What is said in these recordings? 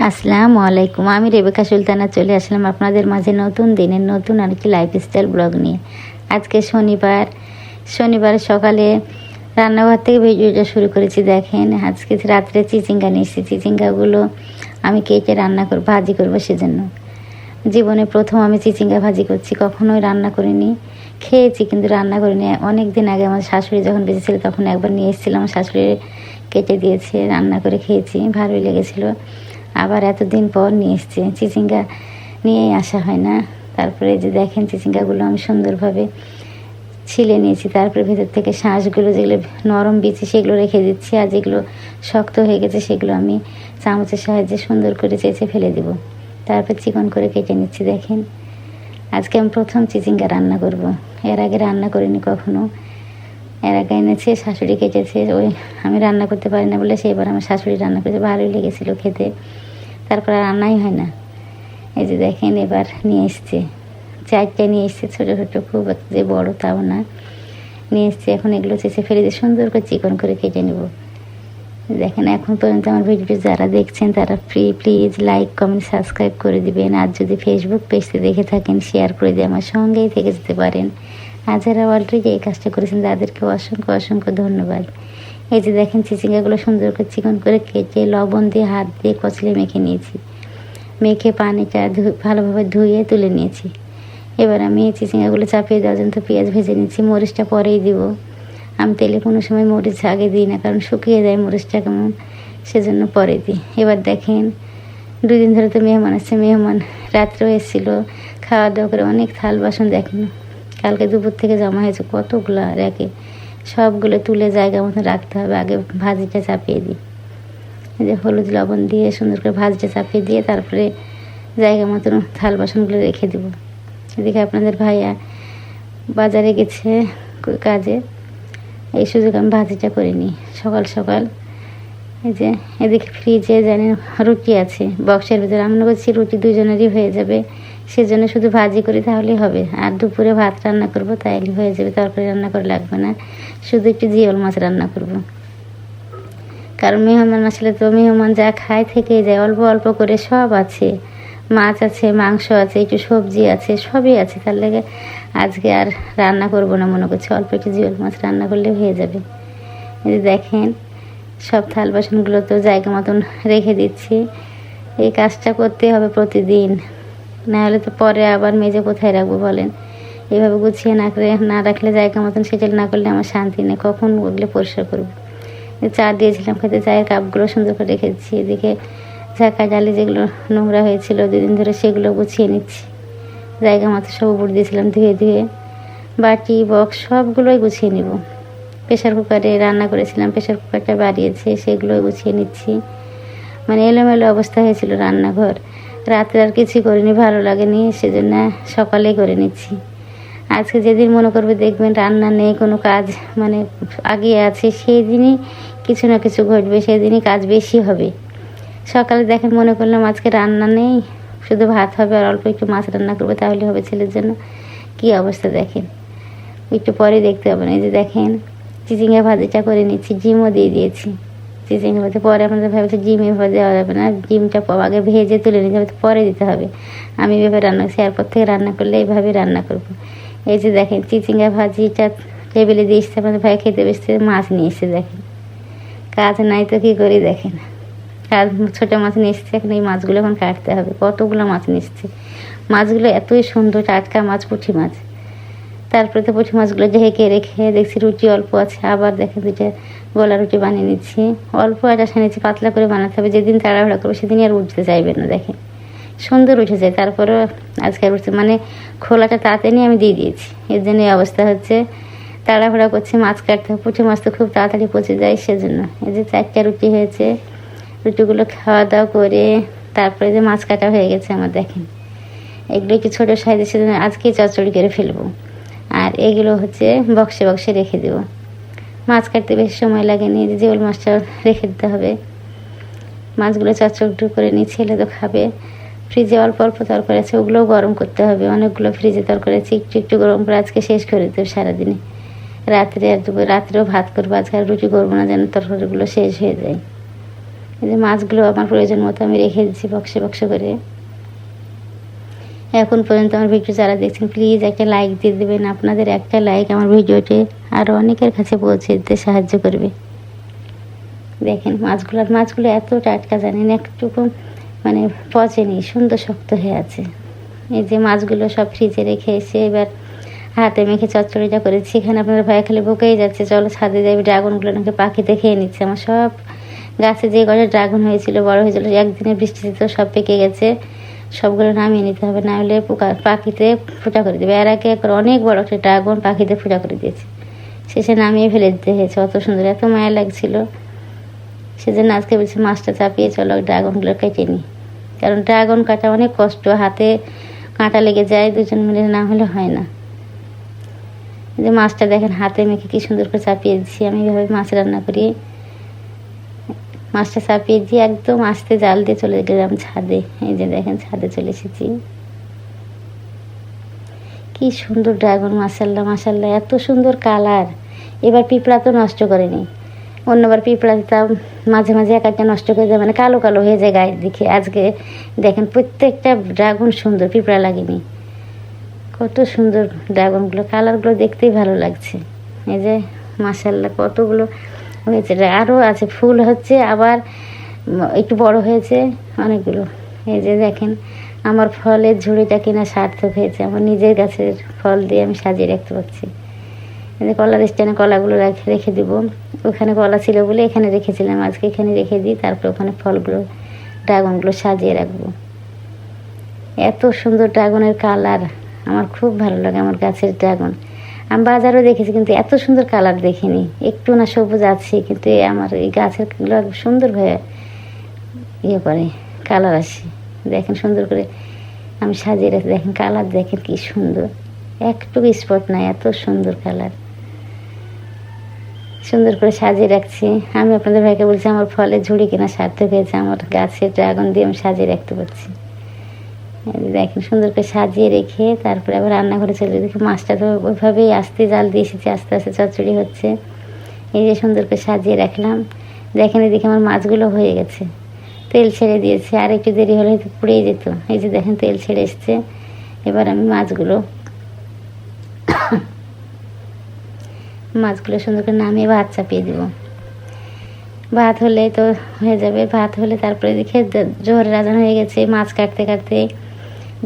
আসসালামু আলাইকুম। আমি রেবেকা সুলতানা চলে আসলাম আপনাদের মাঝে নতুন দিনের নতুন আর কি লাইফস্টাইল ব্লগ নিয়ে। আজকে শনিবার সকালে রান্নাঘর থেকে ভিডিওটা শুরু করেছি। দেখেন, আজকে রাত্রে চিচিঙ্গা নিয়েছি। চিচিঙ্গাগুলো আমি কেটে ভাজি করবো। সেজন্য জীবনে প্রথম আমি চিচিঙ্গা ভাজি করছি। কখনোই রান্না করিনি, খেয়েছি কিন্তু রান্না করিনি। অনেক দিন আগে আমার শাশুড়ি যখন বেঁচে ছিল তখন একবার নিয়ে এসেছিলাম, শাশুড়ি কেটে দিয়েছে, রান্না করে খেয়েছি, ভালোই লেগেছিলো। আবার এতদিন পর নিয়ে এসছে। চিচিঙ্গা নিয়েই আসা হয় না। তারপরে যে দেখেন, চিচিঙ্গাগুলো আমি সুন্দরভাবে ছিলে নিয়েছি। তারপরে ভেতর থেকে শাঁসগুলো, যেগুলো নরম বিচি, সেগুলো রেখে দিচ্ছি। আর যেগুলো শক্ত হয়ে গেছে সেগুলো আমি চামচের সাহায্যে সুন্দর করে চেঁচে ফেলে দেবো। তারপর চিকন করে কেটে নিচ্ছি। দেখেন, আজকে আমি প্রথম চিচিঙ্গা রান্না করব। এর আগে রান্না করিনি কখনো। এর আগে এনেছে, শাশুড়ি কেটেছে। আমি রান্না করতে পারি না বলে সেইবার আমার শাশুড়ি রান্না করেছে, ভালোই লেগেছিলো খেতে। তারপর আর রান্নাই হয় না। এই যে দেখেন, এবার নিয়ে এসছে, 4টে নিয়ে এসছে, ছোটো ছোটো, খুব যে বড় তাও না, নিয়ে এসছে। এখন এগুলো চেঁচে ফেলে দিয়ে সুন্দর করে চিকন করে কেটে নেব। দেখেন, এখন পর্যন্ত আমার ভিডিওটি যারা দেখছেন তারা প্লিজ লাইক, কমেন্ট, সাবস্ক্রাইব করে দিবেন। আর যদি ফেসবুক পেজতে দেখে থাকেন, শেয়ার করে দিয়ে আমার সঙ্গেই থেকে যেতে পারেন। আর যারা অলরেডি এই কাজটা করেছেন তাদেরকে অসংখ্য ধন্যবাদ। এই যে দেখেন, চিচিঙ্গাগুলো সুন্দর করে চিকন করে কেটে লবণ দিয়ে হাত দিয়ে কচলে মেখে নিয়েছি। মেখে পানিটা ভালোভাবে ধুয়ে তুলে নিয়েছি। এবার আমি চিচিঙ্গাগুলো চাপিয়ে দেওয়ার জন্য পেঁয়াজ ভেজে নিচ্ছি। মরিচটা পরেই দিব। আমি তেলে কোনো সময় মরিচ আগে দিই না, কারণ শুকিয়ে যায় মরিচটা কেমন, সেজন্য পরে দিই। এবার দেখেন, 2 দিন ধরে তো মেহমান আসছে। মেহমান রাত্রেও এসেছিলো, খাওয়া দাওয়া করে অনেক থাল বাসন দেখেন কালকে দুপুর থেকে জমা হয়েছে কতগুলো রেখে, সবগুলো তুলে জায়গা মতো রাখতে হবে। আগে ভাজিটা চাপিয়ে দিই। এই যে হলুদ লবণ দিয়ে সুন্দর করে ভাজিটা চাপিয়ে দিয়ে তারপরে জায়গা মতন থাল বাসনগুলো রেখে দেব। এদিকে আপনাদের ভাইয়া বাজারে গেছে কাজে, এই সুযোগ আমি ভাজিটা করে নিই সকাল সকাল। এই যে এদিকে ফ্রিজে জানেন রুটি আছে বক্সের ভিতরে। আমি মনে করছি রুটি 2 জনেরই হয়ে যাবে, সেজন্য শুধু ভাজি করি তাহলেই হবে। আর দুপুরে ভাত রান্না করব, তাইলে হয়ে যাবে, তরকারি রান্না করে লাগবে না। শুধু একটু জিওল মাছ রান্না করব, কারণ মেহমান আসলে তো মেহমান যা খায় থেকে যায়। অল্প অল্প করে সব আছে, মাছ আছে, মাংস আছে, একটু সবজি আছে, সবই আছে। তার লেগে আজকে আর রান্না করব না, মনে করছি অল্প একটু জিওল মাছ রান্না করলে হয়ে যাবে। এই যে দেখেন, সব থাল বাসনগুলো তো জায়গা মতন রেখে দিচ্ছি। এই কাজটা করতে হবে প্রতিদিন, না হলে তো পরে আবার মেজে কোথায় রাখবো বলেন। এইভাবে গুছিয়ে না রাখলে, জায়গা মতন সেটেল না করলে আমার শান্তি নেই। কখন ওগুলো পরিষ্কার করবো। চা দিয়েছিলাম খেতে, চায়ের কাপগুলো সুন্দর করে রেখে দিচ্ছি। এদিকে ঝাঁকা ডালি যেগুলো নোংরা হয়েছিল 2 দিন ধরে, সেগুলো গুছিয়ে নিচ্ছি। জায়গা মতো সব উপর দিয়েছিলাম ধুয়ে বাটি বক্স সবগুলোই গুছিয়ে নিব। প্রেশার কুকারে রান্না করেছিলাম, প্রেশার কুকারটা বাড়িয়েছে, সেগুলোই গুছিয়ে নিচ্ছি। মানে এলোমেলো অবস্থা হয়েছিল রান্নাঘর। রাত্রে আর কিছুই করিনি, ভালো লাগেনি, সেজন্য সকালেই করে নিচ্ছি। আজকে যেদিন মনে করবে দেখবেন রান্না নেই, কোনো কাজ মানে আগিয়ে আছে, সেই দিনই কিছু না কিছু ঘটবে, সেদিনই কাজ বেশি হবে। সকালে দেখেন মনে করলাম আজকে রান্না নেই, শুধু ভাত হবে আর অল্প একটু মাছ রান্না করবো, তাহলে হবে। ছেলের জন্য কী অবস্থা দেখেন, একটু পরে দেখতে হবে না। এই যে দেখেন, চিচিঙ্গা ভাজিটা করে নিচ্ছি, ডিমও দিয়ে দিয়েছি। চিচিঙ্গা ভাজি পরে আপনাদের ভাবছে ডিম এভাবে দেওয়া যাবে না, ডিমটা আগে ভেজে তুলে নিতে হবে, পরে দিতে হবে। আমি এভাবে রান্না করছি, এরপর থেকে রান্না করলে এইভাবেই রান্না করবো। এই যে দেখেন, চিচিঙ্গা ভাজিটা টেবিলে দিয়ে এসছে, আমাদের ভাই খেতে বসছে, মাছ নিয়ে এসছে। দেখেন, কাজ নাই তো কী করি, দেখেন কাজ, ছোটো মাছ নিয়ে এসছে। এখন এই মাছগুলো এখন কাটতে হবে। কতগুলো মাছ নিয়ে এসছে, মাছগুলো এতই সুন্দর, টাটকা মাছ, পুঁটি মাছ। তারপরে তো পুঁটি মাছগুলো ঢেকে রেখে দেখছি রুটি অল্প আছে, আবার দেখেন 2টা গলা রুটি বানিয়ে নিচ্ছি। অল্প একটা নিচ্ছি, পাতলা করে বানাতে হবে। যেদিন তাড়াহুড়া করবো সেদিনই আর উঠতে চাইবে না। দেখেন সুন্দর উঠে যায়। তারপরেও আজকে আর উঠছে, মানে খোলাটা তাতে নিয়ে আমি দিয়ে দিয়েছি। এর জন্য এই অবস্থা হচ্ছে, তাড়াহুড়া করছি, মাছ কাটতে হবে। পুঁটি মাছ তো খুব তাড়াতাড়ি পচে যায়, সেজন্য। এই যে 4টা রুটি হয়েছে, রুটিগুলো খাওয়া দাওয়া করে তারপরে যে মাছ কাটা হয়ে গেছে আমার। দেখেন, এগুলো একটু ছোটো সাইজে, সেজন্য আজকেই চচ্চড়ি করে ফেলবো। আর এগুলো হচ্ছে বক্সে রেখে দেবো। মাছ কাটতে বেশি সময় লাগেনি, জিওল মাছটা রেখে দিতে হবে। মাছগুলো চচ্চড়ি করে নিই, ছেলে তো খাবে। ফ্রিজে অল্প অল্প তরকারি আছে, ওগুলোও গরম করতে হবে। অনেকগুলো ফ্রিজে তরকারি আছে, একটু গরম করে আজকে শেষ করে দেবো সারাদিনে। রাত্রে আর রাত্রেও ভাত করবো, আজকে আর রুটি করবো না, যেন তরকারিগুলো শেষ হয়ে যায়। এই যে মাছগুলো আমার প্রয়োজন মতো আমি রেখে দিচ্ছি বক্সে বক্সে করে। এখন পর্যন্ত আমার ভিডিও যারা দেখছেন প্লিজ একটা লাইক দিয়ে দেবেন। আপনাদের একটা লাইক আমার ভিডিওটি আরও অনেকের কাছে পৌঁছে দিতে সাহায্য করবে। দেখেন মাছগুলো এত টাটকা, জানেন একটুকু মানে পচেনি, সুন্দর শক্ত হয়ে আছে। এই যে মাছগুলো সব ফ্রিজে রেখে এসে এবার হাতে মেখে চচ্চড়িটা করেছি। এখানে আপনার ভাই খালি বকেই যাচ্ছে, চলো ছাদে যাবে, ড্রাগনগুলো নাকি পাখিতে খেয়ে নিচ্ছে। আমার সব গাছে যে কটা ড্রাগন হয়েছিল, বড় হয়েছিল, একদিনের বৃষ্টিতে তো সব পেকে গেছে, সবগুলো নামিয়ে নিতে হবে, না হলে পাখিতে ফুটা করে দেবে। এর আগে একবার অনেক বড় একটা ড্রাগন পাখিতে ফুটা করে দিয়েছে, শেষে নামিয়ে ফেলে দিতে হয়েছে। অত সুন্দর, এত মায়া লাগছিল, সেজন্য আজকে বলছি মাছটা চাপিয়ে চলো ড্রাগনগুলো কেটে নিই, কারণ ড্রাগন কাটা অনেক কষ্ট, হাতে কাঁটা লেগে যায়, দুজন মিলে না হলে হয় না। যে মাছটা দেখেন হাতে মেখে কি সুন্দর করে চাপিয়ে দিচ্ছি। আমি এভাবে মাছ রান্না করি। মাছটা চাপিয়ে দিয়ে একদম আস্তে জাল দিয়ে চলে গেলাম ছাদে। এই যে দেখেন ছাদে চলে এসেছি। কি সুন্দর ড্রাগন, মাশাল্লাহ মাশাল্লাহ, এত সুন্দর কালার। এবার পিঁপড়া তো নষ্ট করেনি, অন্যবার পিঁপড়া দিতাম, মাঝে মাঝে এক একটা নষ্ট করে যায়, মানে কালো কালো হয়ে যায় গায়ের দিকে। আজকে দেখেন প্রত্যেকটা ড্রাগন সুন্দর, পিঁপড়া লাগেনি। কত সুন্দর ড্রাগনগুলো, কালারগুলো দেখতেই ভালো লাগছে। এই যে মাশাল্লাহ কতগুলো হয়েছে, আরও আছে, ফুল হচ্ছে, আবার একটু বড় হয়েছে অনেকগুলো। এই যে দেখেন আমার ফলের ঝুড়িটা কিনা সার্থক হয়েছে, আমার নিজের গাছের ফল দিয়ে আমি সাজিয়ে রাখতে পারছি। এই যে কলার স্ট্যান্ডে কলাগুলো রেখে দিব, ওখানে কলা ছিল বলে এখানে রেখেছিলাম, আজকে এখানে রেখে দিই, তারপর ওখানে ফলগুলো ড্রাগনগুলো সাজিয়ে রাখবো। এত সুন্দর ড্রাগনের কালার, আমার খুব ভালো লাগে আমার গাছের ড্রাগন। আমি বাজারেও দেখেছি কিন্তু এত সুন্দর কালার দেখিনি, একটু না সবুজ আছে, কিন্তু আমার এই গাছেরগুলো সুন্দরভাবে ইয়ে করে কালার আসে। দেখেন সুন্দর করে আমি সাজিয়ে রাখি, দেখেন কালার দেখেন কি সুন্দর, একটু স্পট নাই, এত সুন্দর কালার, সুন্দর করে সাজিয়ে রাখছি। আমি আপনাদের ভাইকে বলছি আমার ফলের ঝুড়ি কিনা সার্থক হয়েছে, আমার গাছের ড্রাগন দিয়ে আমি সাজিয়ে রাখতে পারছি। দেখেন সুন্দর করে সাজিয়ে রেখে তারপরে আবার রান্নাঘরে চলে দেখি মাছটা তো ওইভাবেই আস্তে জাল দিয়ে এসেছি, আস্তে আস্তে চচ্চড়ি হচ্ছে। এই যে সুন্দর করে সাজিয়ে রাখলাম। দেখেন এদিকে আমার মাছগুলো হয়ে গেছে, তেল ছেড়ে দিয়েছে, আর একটু দেরি হলে হয়তো পুড়েই যেত। এই যে দেখেন তেল ছেড়ে এসছে। এবার আমি মাছগুলো সুন্দর করে নামিয়ে ভাত চাপিয়ে দিব। ভাত হলে তো হয়ে যাবে, ভাত হলে তারপরে দেখে জোহরের আজান হয়ে গেছে। মাছ কাটতে কাটতে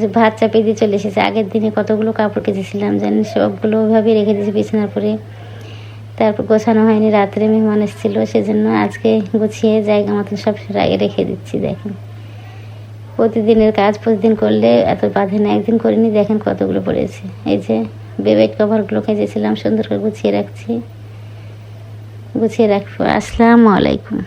যে ভাত চাপিয়ে দিয়ে চলে এসেছে। আগের দিনে কতগুলো কাপড় কেচেছিলাম জানেন, সবগুলো ওইভাবেই রেখে দিয়েছি বিছানার পরে, তারপর গোছানো হয়নি, রাত্রে মেহমান এসেছিলো, সেজন্য আজকে গুছিয়ে জায়গা মতন সব রেখে দিচ্ছি। দেখেন প্রতিদিনের কাজ প্রতিদিন করলে এত বাধে না, একদিন করিনি, দেখেন কতগুলো পড়েছে। এই যে বেড কভারগুলো কেচেছিলাম, সুন্দর করে গুছিয়ে রাখছি, গুছিয়ে রাখবো। আসসালামু আলাইকুম।